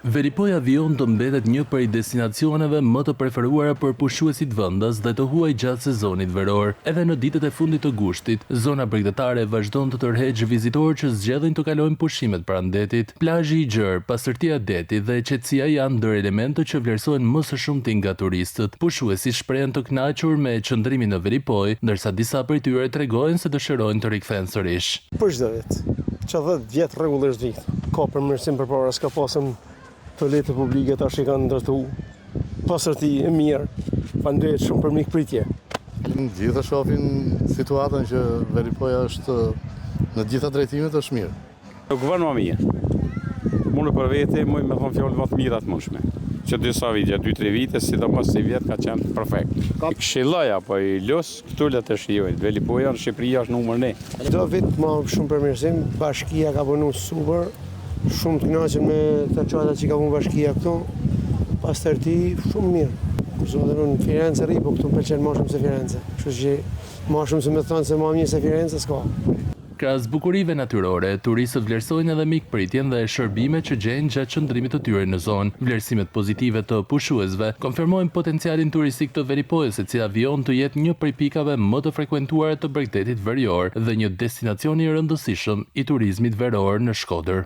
Veripoj Avion të mbetet një prej destinacioneve më të preferuara për pushuesit vendas dhe të huaj gjatë sezonit veror. Edhe në ditët e fundit të gushtit, zona bregdetare vazhdon të tërheqë vizitorë që zgjedhin të kalojnë pushimet pranë detit. Plazhi i gjerë, pastërtia e detit dhe qetësia janë ndër elementet që vlerësohen më së shumti nga turistët. Pushuesit shprehen të kënaqur me qëndrimin në Veripoj, ndërsa disa prej tyre tregojnë se dëshirojnë të rikthehen sërish. Për çdo vit, që 10 vjet rregullisht vit. Ka përmirësim përpara, s'ka pasur toalete publike tash i kanë ndërtu, pastërti e mirë, faleminderit shumë për mikpritje. Gjithë shohin situatën që Veripoja është në gjitha drejtimet është mirë. Guvern më mirë. Unë për vete më me thonë fjalë më të mira të mundshme. Që disa vite, 2-3 vite, sidomos se vjet ka qenë perfekt. Këshilloja po i los këtu le të shijojnë. Veripoja në Shqipëri është numër 1. Çdo vit më shumë përmirësim, bashkia ka punuar super. Shumë të kënaqur me të çata që ka punuar bashkia këtu. Pastërti shumë mirë. Zonë në Firenze rri, po këtu më pëlqen më shumë se Firenze. Kështu që më shumë se më thonë se më mirë se Firenze s'ka. Krahas bukurive natyrore, turistët vlerësojnë edhe mikpritjen dhe shërbimet që gjejnë gjatë qëndrimit të tyre në zonë. Vlerësimet pozitive të pushuesve konfirmojnë potencialin turistik të Veripojës, e cila vijon të jetë një prej pikave më të frekuentuara të bregdetit verior dhe një destinacion i rëndësishëm i turizmit veror në Shkodër.